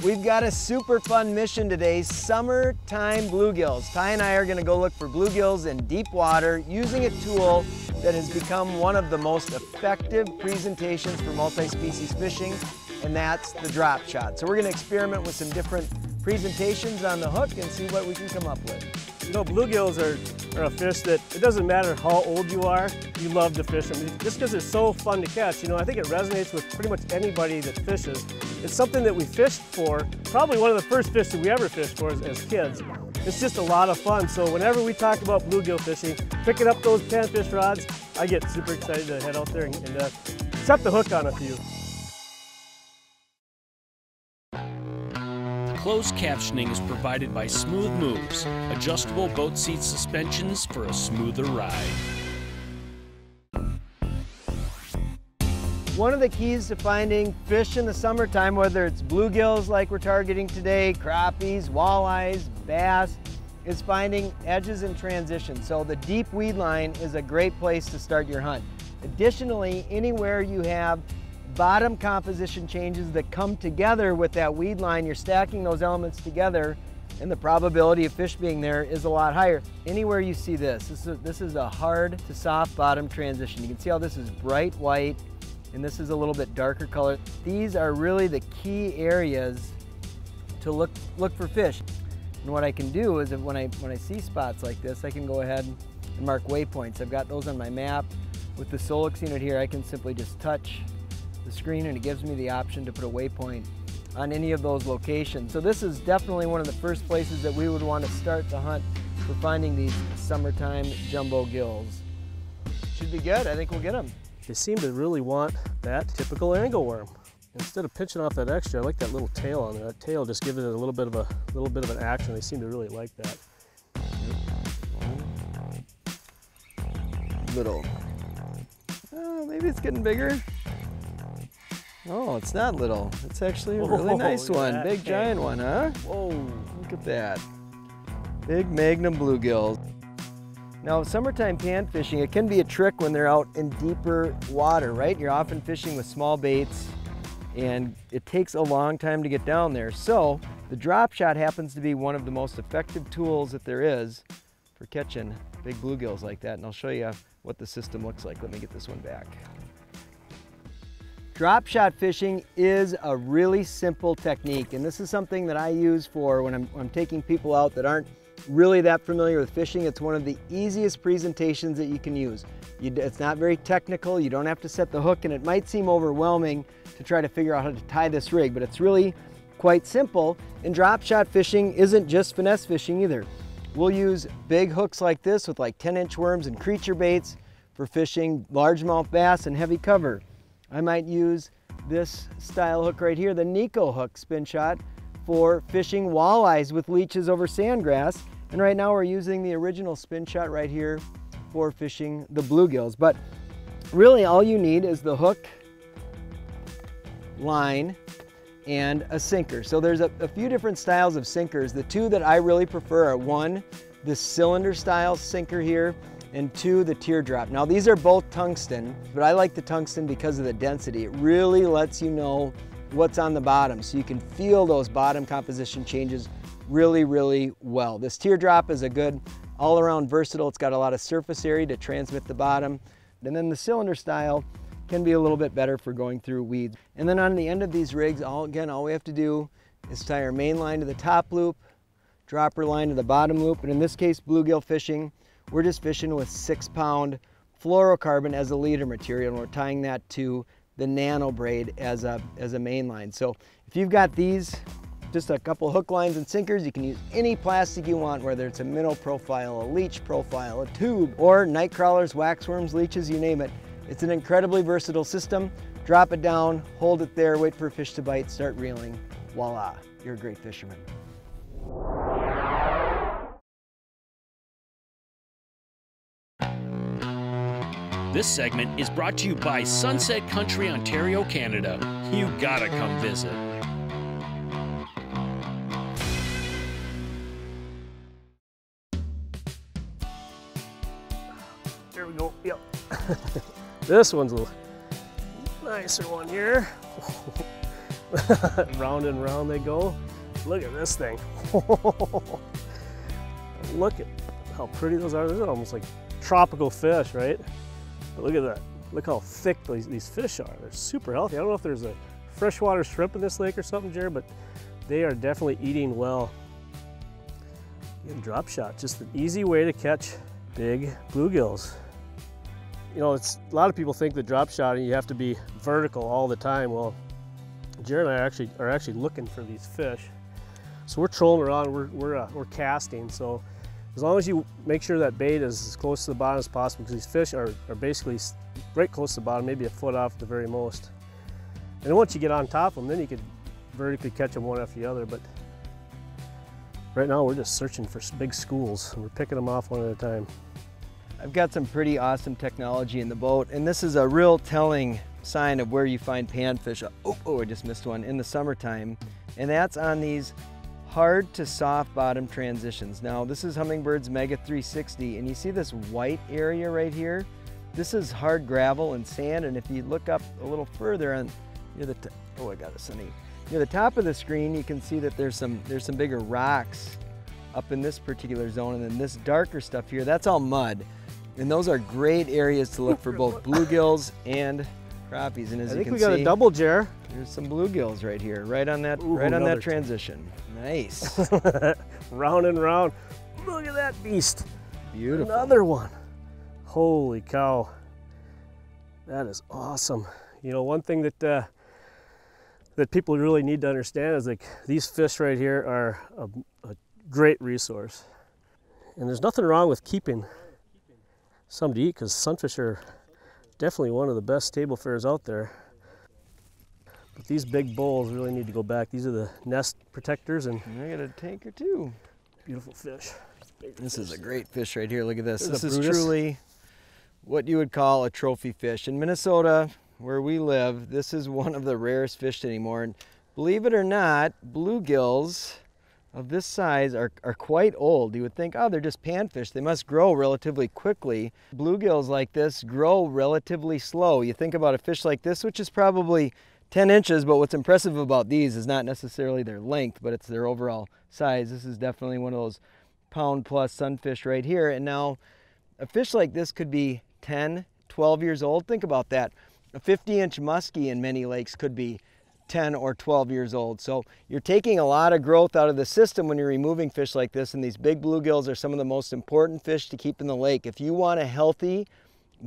We've got a super fun mission today, Summertime Bluegills. Ty and I are gonna go look for bluegills in deep water using a tool that has become one of the most effective presentations for multi-species fishing, and that's the drop shot. So we're gonna experiment with some different presentations on the hook and see what we can come up with. You know, bluegills are a fish that it doesn't matter how old you are, you love to fish them. Just because it's so fun to catch, you know, I think it resonates with pretty much anybody that fishes. It's something that we fished for, probably one of the first fish that we ever fished for as kids. It's just a lot of fun. So whenever we talk about bluegill fishing, picking up those panfish rods, I get super excited to head out there and set the hook on a few. Closed captioning is provided by Smooth Moves, adjustable boat seat suspensions for a smoother ride. One of the keys to finding fish in the summertime, whether it's bluegills like we're targeting today, crappies, walleyes, bass, is finding edges and transitions. So the deep weed line is a great place to start your hunt. Additionally, anywhere you have bottom composition changes that come together with that weed line, you're stacking those elements together and the probability of fish being there is a lot higher. Anywhere you see this is a hard to soft bottom transition. You can see how this is bright white and this is a little bit darker color. These are really the key areas to look for fish. And what I can do is when I see spots like this, I can go ahead and mark waypoints. I've got those on my map. With the Solix unit here, I can simply just touch the screen and it gives me the option to put a waypoint on any of those locations. So this is definitely one of the first places that we would want to start the hunt for finding these summertime jumbo gills. Should be good, I think we'll get them. They seem to really want that typical angleworm. Instead of pinching off that extra, I like that little tail on there. That tail just gives it a little bit of an action. They seem to really like that. Little. Oh, maybe it's getting bigger. Oh, it's not little. It's actually a really nice one. Big giant one, huh? Whoa, look at that. Big magnum bluegills. Now, summertime pan fishing, it can be a trick when they're out in deeper water, right? You're often fishing with small baits and it takes a long time to get down there. So the drop shot happens to be one of the most effective tools that there is for catching big bluegills like that. And I'll show you what the system looks like. Let me get this one back. Drop shot fishing is a really simple technique, and this is something that I use for when I'm taking people out that aren't really that familiar with fishing. It's one of the easiest presentations that you can use. It's not very technical, you don't have to set the hook, and it might seem overwhelming to try to figure out how to tie this rig, but it's really quite simple. And drop shot fishing isn't just finesse fishing either. We'll use big hooks like this with like 10-inch worms and creature baits for fishing largemouth bass and heavy cover. I might use this style hook right here, the Nico hook spin shot, for fishing walleyes with leeches over sandgrass. And right now we're using the original spin shot right here for fishing the bluegills. But really all you need is the hook, line, and a sinker. So there's a few different styles of sinkers. The two that I really prefer are one, this cylinder style sinker here, and two, the teardrop. Now these are both tungsten, but I like the tungsten because of the density. It really lets you know what's on the bottom, so you can feel those bottom composition changes really, really well. This teardrop is a good all-around versatile. It's got a lot of surface area to transmit the bottom. And then the cylinder style can be a little bit better for going through weeds. And then on the end of these rigs, all we have to do is tie our main line to the top loop, dropper line to the bottom loop, and in this case, bluegill fishing, we're just fishing with 6-pound fluorocarbon as a leader material, and we're tying that to the nano braid as a main line. So if you've got these, just a couple hook lines and sinkers, you can use any plastic you want, whether it's a minnow profile, a leech profile, a tube, or night crawlers, waxworms, leeches, you name it. It's an incredibly versatile system. Drop it down, hold it there, wait for a fish to bite, start reeling. Voila, you're a great fisherman. This segment is brought to you by Sunset Country, Ontario, Canada. You gotta come visit. There we go, yep. This one's a nicer one here. Round and round they go. Look at this thing. Look at how pretty those are. Those are almost like tropical fish, right? But look at that. Look how thick these fish are. They're super healthy. I don't know if there's a freshwater shrimp in this lake or something, Jared, but they are definitely eating well. And drop shot, just an easy way to catch big bluegills. You know, a lot of people think that drop shotting, you have to be vertical all the time. Well, Jared and I are actually looking for these fish. So we're trolling around, we're casting. So as long as you make sure that bait is as close to the bottom as possible, because these fish are basically right close to the bottom, maybe a foot off at the very most. And then once you get on top of them, then you can vertically catch them one after the other. But right now we're just searching for big schools, and we're picking them off one at a time. I've got some pretty awesome technology in the boat, and this is a real telling sign of where you find panfish. Oh, I just missed one in the summertime, and that's on these hard to soft bottom transitions. Now this is Hummingbird's Mega 360, and you see this white area right here? This is hard gravel and sand, and if you look up a little further on near the near the top of the screen, you can see that there's some bigger rocks up in this particular zone, and then this darker stuff here, that's all mud. And those are great areas to look for both bluegills and crappies. And as you can see, I think we got a double, Jer. There's some bluegills right here, right on that transition. Nice. Round and round. Look at that beast. Beautiful. Another one. Holy cow. That is awesome. You know, one thing that people really need to understand is like these fish right here are a great resource. And there's nothing wrong with keeping some to eat, because sunfish are definitely one of the best table fares out there. But these big bulls really need to go back. These are the nest protectors, and I got a tank or two. Beautiful fish. This is a great fish right here. Look at this. This is truly what you would call a trophy fish. In Minnesota, where we live, this is one of the rarest fish anymore. And believe it or not, bluegills of this size are quite old. You would think, oh, they're just panfish. They must grow relatively quickly. Bluegills like this grow relatively slow. You think about a fish like this, which is probably 10 inches, but what's impressive about these is not necessarily their length, but it's their overall size. This is definitely one of those pound-plus sunfish right here. And now a fish like this could be 10, 12 years old. Think about that. A 50-inch muskie in many lakes could be 10 or 12 years old. So you're taking a lot of growth out of the system when you're removing fish like this, and these big bluegills are some of the most important fish to keep in the lake. If you want a healthy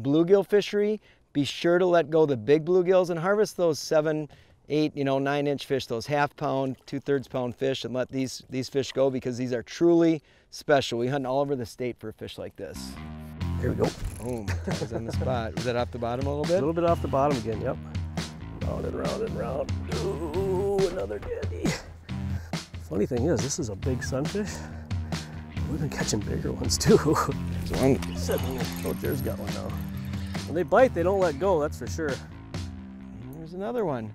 bluegill fishery, be sure to let go the big bluegills and harvest those 7, 8, 9-inch fish, those half-pound, 2/3 pound fish, and let these fish go, because these are truly special. We hunt all over the state for a fish like this. Here we go. Boom, that was on the spot. Was that off the bottom a little bit? A little bit off the bottom again, yep. Round and round and round. Ooh, another dandy. Funny thing is, this is a big sunfish. We've been catching bigger ones too. There's one. Oh, Jared's got one now. When they bite, they don't let go, that's for sure. There's another one.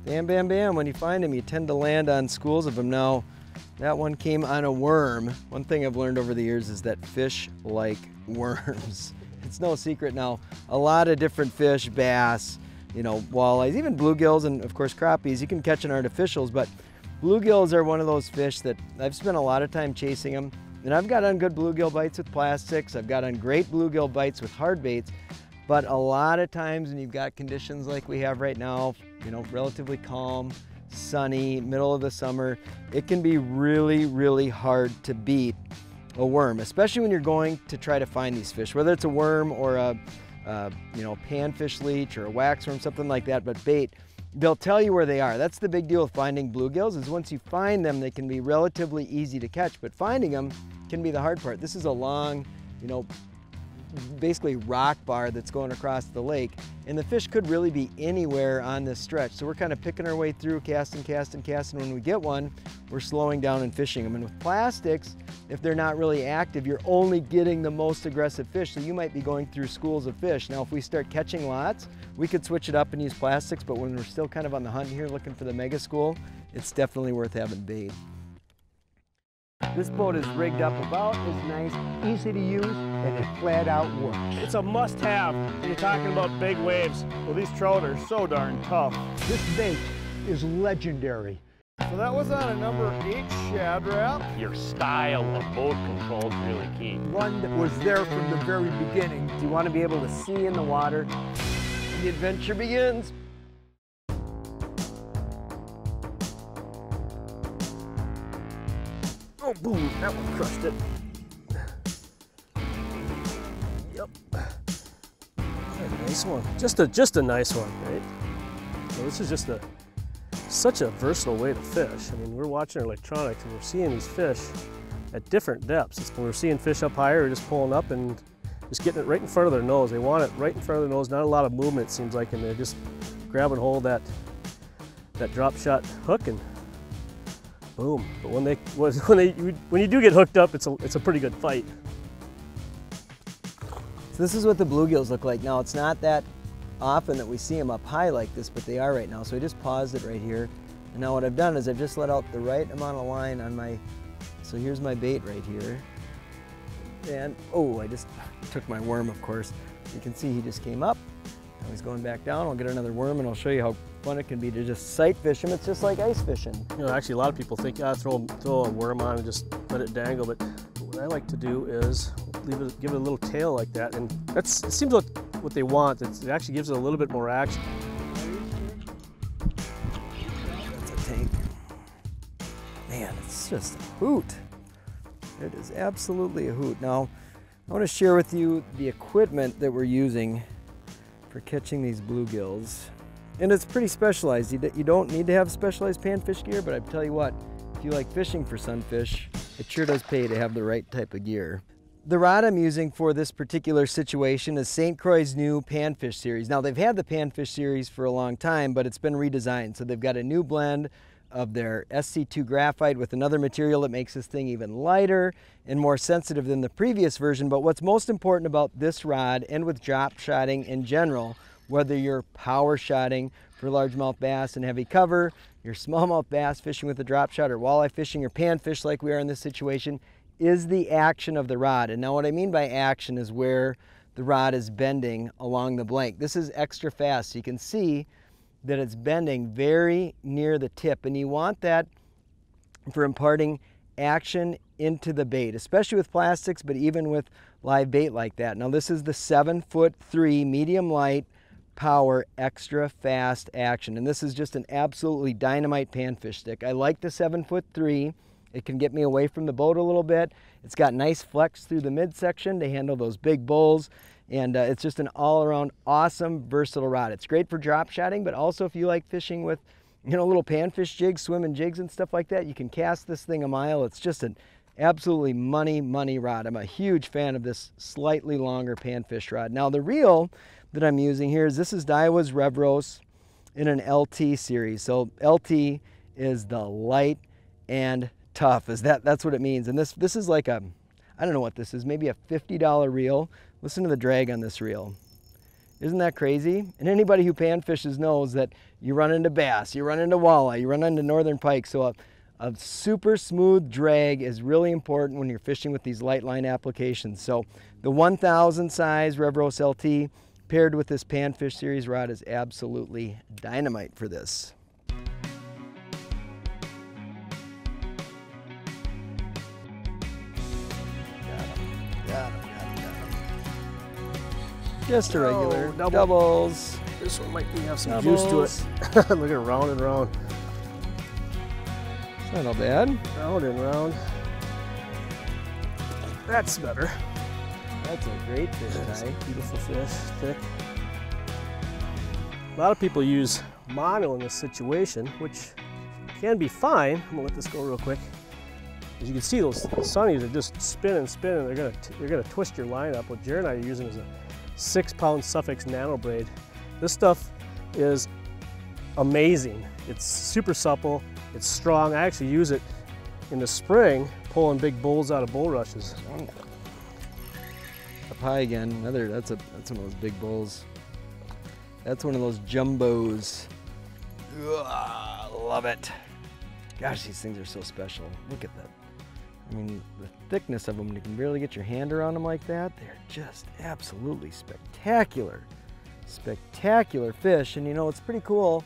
Bam, bam, bam. When you find them, you tend to land on schools of them. Now, that one came on a worm. One thing I've learned over the years is that fish like worms. It's no secret now. A lot of different fish, bass, walleyes, even bluegills, and of course crappies, you can catch in artificials, but bluegills are one of those fish that I've spent a lot of time chasing them. And I've got on good bluegill bites with plastics. I've got on great bluegill bites with hard baits. But a lot of times when you've got conditions like we have right now, relatively calm, sunny, middle of the summer, it can be really, really hard to beat a worm, especially when you're going to try to find these fish, whether it's a worm or a panfish leech or a waxworm, something like that, but bait, they'll tell you where they are. That's the big deal with finding bluegills, is once you find them, they can be relatively easy to catch, but finding them can be the hard part. This is a long, basically rock bar that's going across the lake, and the fish could really be anywhere on this stretch. So we're kind of picking our way through, casting. When we get one, we're slowing down and fishing them. And with plastics, if they're not really active, you're only getting the most aggressive fish, so you might be going through schools of fish. Now, if we start catching lots, we could switch it up and use plastics, but when we're still kind of on the hunt here looking for the mega school, it's definitely worth having bait. This boat is rigged up about as nice, easy to use, and it flat out works. It's a must-have when you're talking about big waves. Well, these trout are so darn tough. This bait is legendary. So that was on a number 8 Shad Rap. Your style of boat control is really key. One that was there from the very beginning. You want to be able to see in the water. The adventure begins. Oh, boom, that one crushed it. Yep. A nice one. Just a nice one, right? So this is just such a versatile way to fish. I mean, we're watching our electronics and we're seeing these fish at different depths. We're seeing fish up higher, we're just pulling up and just getting it right in front of their nose. They want it right in front of their nose, not a lot of movement it seems like, and they're just grabbing hold of that drop shot hook and boom. But when you do get hooked up, it's a pretty good fight. So this is what the bluegills look like. Now, it's not that often that we see them up high like this, but they are right now. So I just paused it right here. And now what I've done is I've just let out the right amount of line on my, so here's my bait right here. And, oh, I just took my worm, of course. You can see he just came up. Now he's going back down. I'll get another worm and I'll show you how fun it can be to just sight fish him. It's just like ice fishing. You know, actually a lot of people think, throw a worm on and just let it dangle, but what I like to do is give it a little tail like that, and it seems like what they want. It actually gives it a little bit more action. That's a tank. Man, it's just a hoot. It is absolutely a hoot. Now, I want to share with you the equipment that we're using for catching these bluegills. And it's pretty specialized. You don't need to have specialized panfish gear, but I tell you what, if you like fishing for sunfish, it sure does pay to have the right type of gear. The rod I'm using for this particular situation is St. Croix's new Panfish series. Now, they've had the Panfish series for a long time, but it's been redesigned. So they've got a new blend of their SC2 graphite with another material that makes this thing even lighter and more sensitive than the previous version. But what's most important about this rod, and with drop shotting in general, whether you're power shotting for largemouth bass and heavy cover, you're smallmouth bass fishing with a drop shot, or walleye fishing, or panfish like we are in this situation, is the action of the rod. And now what I mean by action is where the rod is bending along the blank. This is extra fast, so you can see that it's bending very near the tip, and you want that for imparting action into the bait, especially with plastics, but even with live bait like that. Now, this is the 7'3" medium light power extra fast action, and this is just an absolutely dynamite panfish stick. I like the 7'3". It can get me away from the boat a little bit. It's got nice flex through the midsection to handle those big bulls, and it's just an all-around awesome, versatile rod. It's great for drop shotting, but also if you like fishing with, you know, little panfish jigs, swimming jigs and stuff like that, you can cast this thing a mile. It's just an absolutely money rod. I'm a huge fan of this slightly longer panfish rod. Now, the reel that I'm using here is, this is Daiwa's Revros in an LT series. So LT is the light and tough, that's what it means. And this is like a, I don't know what this is, maybe a $50 reel. Listen to the drag on this reel. Isn't that crazy? And anybody who panfishes knows that you run into bass, you run into walleye, you run into northern pike. So a super smooth drag is really important when you're fishing with these light line applications. So the 1000 size Revros LT paired with this Panfish series rod is absolutely dynamite for this. Got him. Just a regular. Doubles. This one might have some juice to it. Look at round and round. It's not all bad. Round and round. That's better. That's a great fish, Ty. Beautiful fish, thick. A lot of people use mono in this situation, which can be fine. I'm gonna let this go real quick. As you can see, those sunnies are just spinning. They're gonna twist your line up. What Jared and I are using is a 6-pound Suffix nano braid. This stuff is amazing. It's super supple. It's strong. I actually use it in the spring, pulling big bulls out of bulrushes. Up high again. That's one of those big bulls. That's one of those jumbos. Ugh, love it. Gosh, these things are so special. Look at that. I mean, the thickness of them, you can barely get your hand around them like that. They're just absolutely spectacular. Spectacular fish. And you know, it's pretty cool.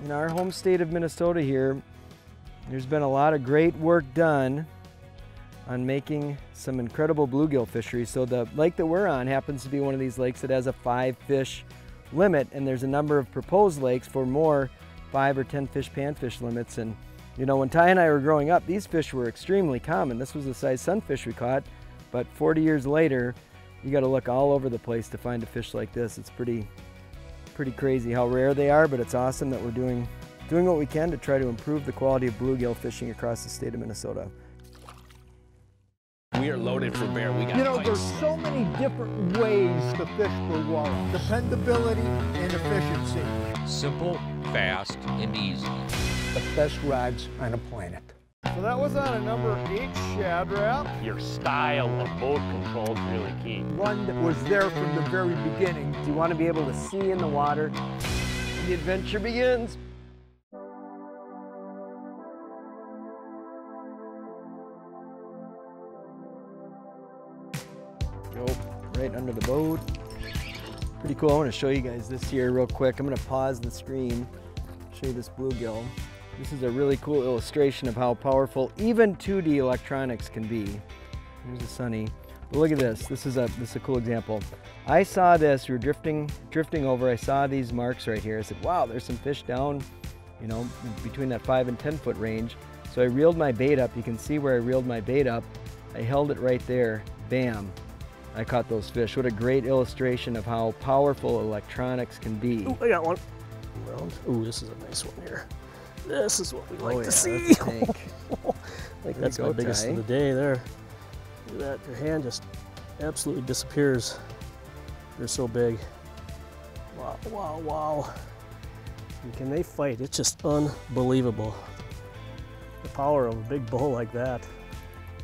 In our home state of Minnesota here, there's been a lot of great work done on making some incredible bluegill fisheries. So the lake that we're on happens to be one of these lakes that has a 5-fish limit, and there's a number of proposed lakes for more 5 or 10 fish panfish limits. And you know, when Ty and I were growing up, these fish were extremely common. This was the size sunfish we caught, but 40 years later, you got to look all over the place to find a fish like this. It's pretty crazy how rare they are, but it's awesome that we're doing what we can to try to improve the quality of bluegill fishing across the state of Minnesota. We are loaded for bear. We got You know, bites. there's so many different ways to fish for walleye. Dependability and efficiency. Simple, fast, and easy. The best rods on the planet. So that was on a number 8 Shad Rap. Your style of boat control is really key. One that was there from the very beginning. You want to be able to see in the water. The adventure begins. Go right under the boat. Pretty cool. I want to show you guys this here real quick. I'm going to pause the screen, show you this bluegill. This is a really cool illustration of how powerful even 2D electronics can be. Here's a sunny. But look at this. This is a cool example. I saw this. We were drifting over. I saw these marks right here. I said, "Wow, there's some fish down, you know, between that 5 and 10 foot range." So I reeled my bait up. You can see where I reeled my bait up. I held it right there. Bam! I caught those fish. What a great illustration of how powerful electronics can be. Ooh, I got one. Ooh, this is a nice one here. This is what we like to see. That's a tank. Like that's my biggest of the day there. Look at that, your hand just absolutely disappears. They're so big. Wow, wow, wow. And can they fight? It's just unbelievable. The power of a big bull like that.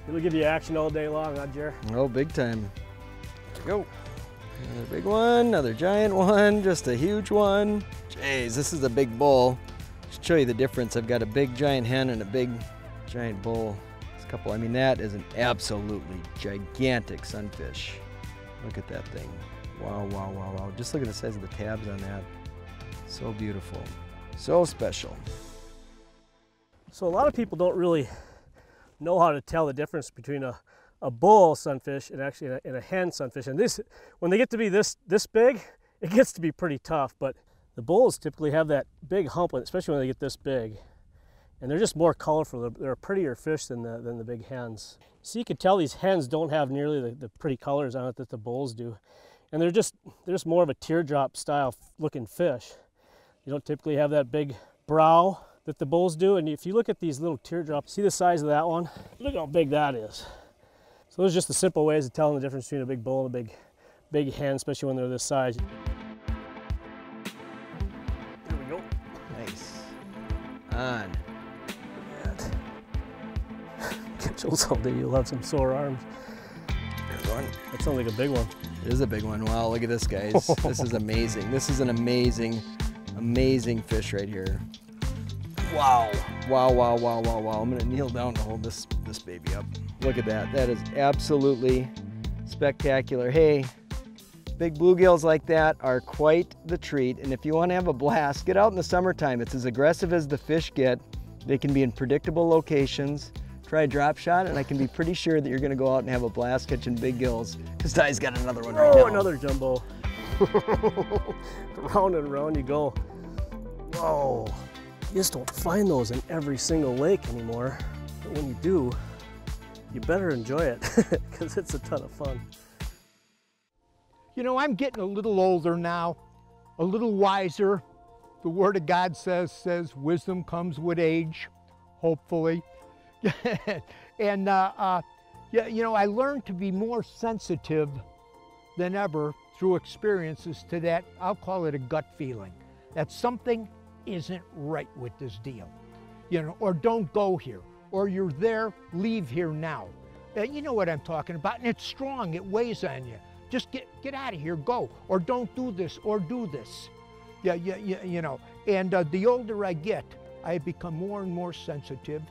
It'll give you action all day long, huh, Jer? Oh, big time. There we go. Another big one, another giant one, just a huge one. Jeez, this is a big bull. Just show you the difference. I've got a big giant hen and a big giant bull. This couple, I mean, that is an absolutely gigantic sunfish. Look at that thing. Wow, wow, wow, wow. Just look at the size of the tabs on that. So beautiful, so special. So a lot of people don't really know how to tell the difference between a bull sunfish and actually a hen sunfish. And this, when they get to be this big, it gets to be pretty tough. But the bulls typically have that big hump, especially when they get this big. And they're just more colorful. They're a prettier fish than the big hens. So you can tell these hens don't have nearly the pretty colors on it that the bulls do. And they're just more of a teardrop style looking fish. You don't typically have that big brow that the bulls do. And if you look at these little teardrops, see the size of that one? Look how big that is. So those are just the simple ways of telling the difference between a big bull and a big hen, especially when they're this size. There we go. Nice. On. Catch those all day, you'll have some sore arms. There's one. That sounds like a big one. It is a big one. Wow, look at this, guys. This is amazing. This is an amazing, amazing fish right here. Wow. Wow, wow, wow, wow, wow. I'm gonna kneel down to hold this baby up. Look at that. That is absolutely spectacular. Hey, big bluegills like that are quite the treat. And if you want to have a blast, get out in the summertime. It's as aggressive as the fish get. They can be in predictable locations. Try a drop shot, and I can be pretty sure that you're gonna go out and have a blast catching big gills, because Ty's got another one right now. Oh, another jumbo. Round and round you go. Whoa. You just don't find those in every single lake anymore. But when you do, you better enjoy it, because it's a ton of fun. You know, I'm getting a little older now, a little wiser. The Word of God says wisdom comes with age, hopefully. And you know, I learned to be more sensitive than ever through experiences to that, I'll call it a gut feeling, that something isn't right with this deal, you know, or don't go here, or you're there, leave here now. You know what I'm talking about, and it's strong, it weighs on you. Just get out of here, go, or don't do this, or do this. Yeah, you know, and the older I get, I become more and more sensitive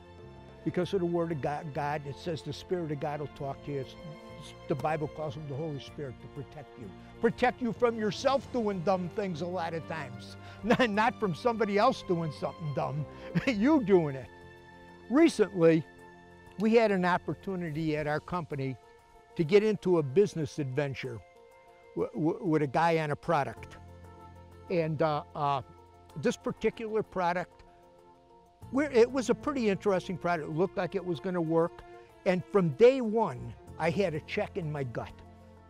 because of the Word of God. It says the Spirit of God will talk to you. The Bible calls him the Holy Spirit to protect you. Protect you from yourself doing dumb things a lot of times. Not from somebody else doing something dumb, you doing it. Recently, we had an opportunity at our company to get into a business adventure with a guy on a product. And this particular product, it was a pretty interesting product. It looked like it was gonna work. And from day one, I had a check in my gut.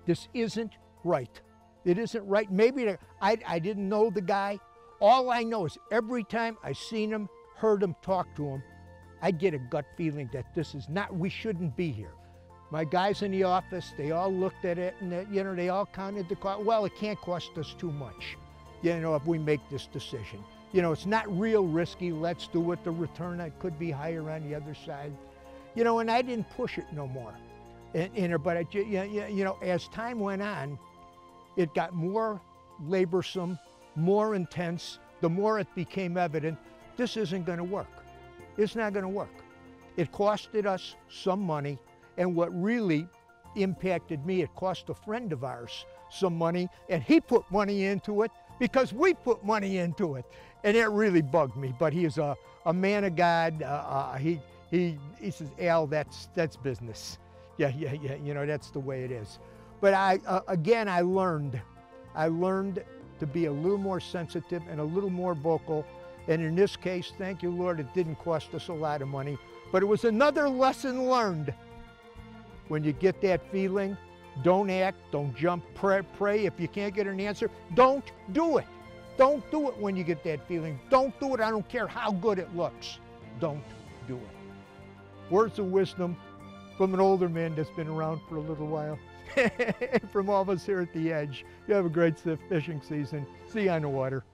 This isn't right. It isn't right. Maybe I didn't know the guy. All I know is every time I seen him, heard him, talk to him, I get a gut feeling that this is not, we shouldn't be here. My guys in the office, they all looked at it and they all counted the cost. Well, it can't cost us too much, if we make this decision. It's not real risky, let's do it. The return could be higher on the other side. And I didn't push it no more. But as time went on, it got more laborsome, more intense. The more it became evident, this isn't gonna work. It's not gonna work. It costed us some money, and what really impacted me, it cost a friend of ours some money, and he put money into it because we put money into it. And it really bugged me, but he is a man of God. He says, Al, that's business. Yeah, that's the way it is. But again, I learned to be a little more sensitive and a little more vocal. And in this case, thank you, Lord, it didn't cost us a lot of money, but it was another lesson learned. When you get that feeling, don't act, don't jump, pray. If you can't get an answer, don't do it. Don't do it when you get that feeling. Don't do it, I don't care how good it looks. Don't do it. Words of wisdom from an older man that's been around for a little while. From all of us here at The Edge. You have a great fishing season. See you on the water.